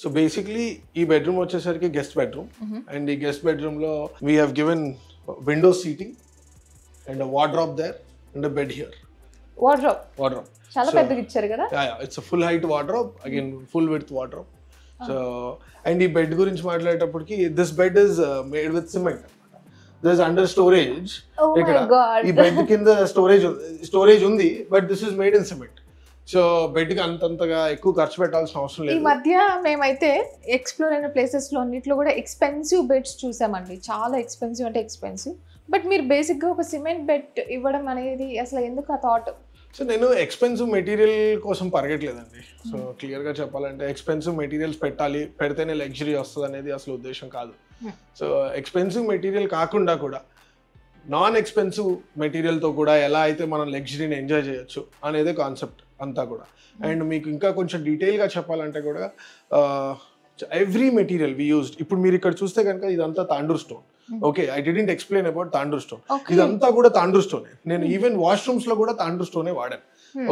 So basically ఈ bedroom వచ్చేసరికి guest bedroom and ఈ గెస్ట్ బెడ్రూమ్ లో we have given window seating and wardrobe there and bed here. Wardrobe చాలా పెద్దగా ఇచ్చారు కదా. It's full height wardrobe, again full width wardrobe. So and ఈ bed గురించి మాట్లాడేటప్పటికి this bed is made with cement. This under storage. ఇక్కడ ఈ bed కింద స్టోరేజ్ ఉంది, but this is made in cement. So bed కి అంతగా ఎక్కువ ఖర్చు పెట్టాల్సిన అవసరం లేదు. ఈ మధ్య మేమైతే ఎక్స్ప్లోర్ అయిన ప్లేసెస్ లో అన్నిట్లో కూడా ఎక్స్పెన్సివ్ బెడ్స్ చూసామండి. చాలా ఎక్స్పెన్సివ్ అంటే ఎక్స్పెన్సివ్. బట్ మీరు బేసిక్ గా ఒక సిమెంట్ బెడ్ ఇవ్వడం అనేది అసలు ఎందుకు ఆ థాట్? సో నేను ఎక్స్పెన్సివ్ మెటీరియల్ కోసం పరిగెట్లేదండి. సో క్లియర్గా చెప్పాలంటే ఎక్స్పెన్సివ్ మెటీరియల్స్ పెడితేనే లగ్జరీ వస్తుంది అనేది అసలు ఉద్దేశం కాదు. సో ఎక్స్పెన్సివ్ మెటీరియల్ కాకుండా కూడా నాన్ ఎక్స్పెన్సివ్ మెటీరియల్తో కూడా ఎలా అయితే మనం లగ్జరీని ఎంజాయ్ చేయొచ్చు అనేది కాన్సెప్ట్ అంతా కూడా. అండ్ మీకు ఇంకా కొంచెం డీటెయిల్గా చెప్పాలంటే కూడా ఎవ్రీ మెటీరియల్ వి యూజ్డ్. ఇప్పుడు మీరు ఇక్కడ చూస్తే కనుక ఇదంతా Tandur stone. Okay, I didn't explain about Tandur stone. ఇదంతా కూడా తాండూర్ స్టోనే. నేను ఈవెన్ వాష్రూమ్స్ లో కూడా తాండూర్ స్టోనే వాడాను.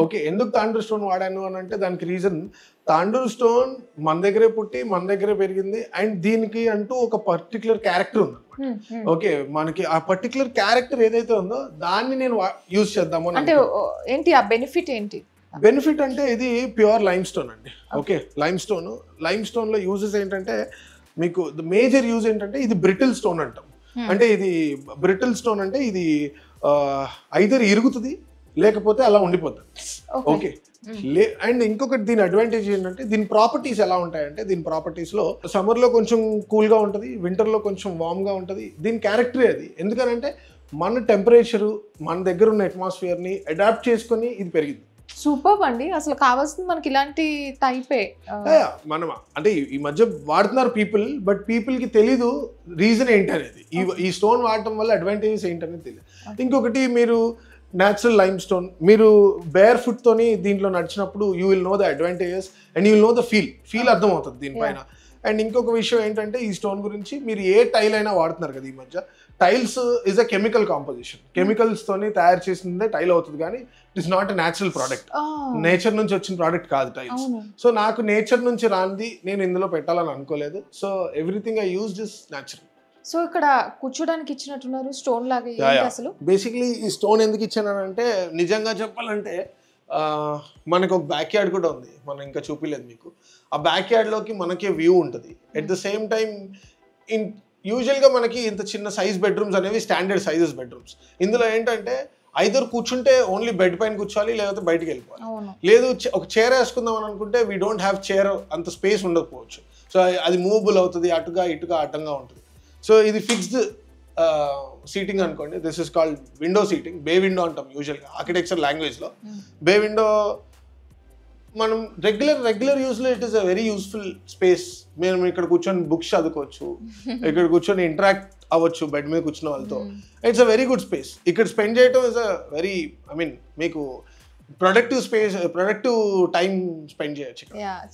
ఓకే, ఎందుకు తాండూర్ స్టోన్ వాడాను అని అంటే దానికి రీజన్, తాండూర్ స్టోన్ మన దగ్గరే పుట్టి మన దగ్గరే పెరిగింది అండ్ దీనికి అంటూ ఒక పర్టికులర్ క్యారెక్టర్ ఉంది. ఓకే, మనకి ఆ పర్టికులర్ క్యారెక్టర్ ఏదైతే ఉందో దాన్ని నేను యూజ్ చేద్దాము అంటే ఏంటి ఆ బెనిఫిట్ ఏంటి? బెనిఫిట్ అంటే ఇది ప్యూర్ లైమ్ స్టోన్ అండి. ఓకే, లైమ్ స్టోన్ లో యూజెస్ ఏంటంటే మీకు మేజర్ యూజ్ ఏంటంటే ఇది బ్రిటిల్ స్టోన్ అంటాం. అంటే ఇది బ్రిటిల్ స్టోన్ అంటే ఇది ఐదర్ ఇరుగుతుంది లేకపోతే అలా ఉండిపోతుంది. ఓకే, అండ్ ఇంకొకటి దీని అడ్వాంటేజ్ ఏంటంటే దీని ప్రాపర్టీస్ ఎలా ఉంటాయంటే దీని ప్రాపర్టీస్ లో సమ్మర్ లో కొంచెం కూల్ గా ఉంటుంది, వింటర్ లో కొంచెం వార్మ్ గా ఉంటుంది. దీని క్యారెక్టరే అది. ఎందుకనంటే మన టెంపరేచర్ మన దగ్గర ఉన్న అట్మాస్ఫియర్ ని అడాప్ట్ చేసుకొని ఇది పెరిగింది. సూపర్ అండి. అసలు కావాల్సింది మనకి ఇలాంటి టైపే. మనం అంటే ఈ మధ్య వాడుతున్నారు పీపుల్, బట్ పీపుల్ కి తెలీదు రీజన్ ఏంటనేది. ఈ స్టోన్ వాడటం వల్ల అడ్వాంటేజెస్ ఏంటనేది తెలియదు. ఇంకొకటి మీరు న్యాచురల్ లైమ్ స్టోన్ మీరు బేర్ ఫుట్ తోని దీంట్లో నడిచినప్పుడు you will know the advantages and you will know the feel అర్థం అవుతుంది దీనిపైన. అండ్ ఇంకొక విషయం ఏంటంటే ఈ స్టోన్ గురించి మీరు ఏ టైల్ అయినా వాడుతున్నారు కదా ఈ మధ్య, tiles is a chemical composition. Chemicals తోని తయారు చేసిందే టైల్ అవుతుంది కానీ it is not a natural product. Nature నుంచి వచ్చిన ప్రోడక్ట్ కాదు టైల్స్. సో నాకు నేచర్ నుంచి రాంది నేను ఇందులో పెట్టాలని అనుకోలేదు. So everything I used is natural. So ఇక్కడ కూర్చోడానికి ఇచ్చినట్టున్నారు స్టోన్ లాగా. అసలు బేసిక్లీ ఈ స్టోన్ ఎందుకు ఇచ్చానంటే నిజంగా చెప్పాలంటే మనకు ఒక బ్యాక్ యార్డ్ కూడా ఉంది, మనం ఇంకా చూపిలేదు మీకు. ఆ బ్యాక్ యార్డ్లోకి మనకే వ్యూ ఉంటుంది. ఎట్ ద సేమ్ టైం యూజువల్గా మనకి ఇంత చిన్న సైజ్ బెడ్రూమ్స్ అనేవి స్టాండర్డ్ సైజెస్ బెడ్రూమ్స్. ఇందులో ఏంటంటే ఐదర్ కూర్చుంటే ఓన్లీ బెడ్ పైన కూర్చోవాలి లేకపోతే బయటికి వెళ్ళిపోవాలి. లేదు ఒక చైర్ వేసుకుందాం అని అనుకుంటే వీ డోంట్ హ్యావ్ చైర్, అంత స్పేస్ ఉండకపోవచ్చు. సో అది మూవబుల్ అవుతుంది, అటుగా ఇటుగా అడ్డంగా ఉంటుంది. సో ఇది ఫిక్స్డ్ సీటింగ్ అనుకోండి. This is called window seating. Bay window అంటాం యూజువల్గా ఆర్కిటెక్చర్ లాంగ్వేజ్లో. బే విండో మనం రెగ్యులర్ యూస్లో it is a very useful space. మేము ఇక్కడ కూర్చొని బుక్స్ చదువుకోవచ్చు, ఇక్కడ కూర్చొని ఇంటరాక్ట్ అవ్వచ్చు బెడ్ మీద కూర్చున్న వాళ్ళతో. It's a very good space. ఇక్కడ స్పెండ్ చేయడం ఇస్ అ వెరీ మీకు ప్రొడక్టివ్ టైం స్పెండ్ చేయొచ్చు.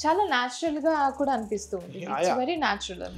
చాలా న్యాచురల్ గా కూడా అనిపిస్తుంది. Very natural.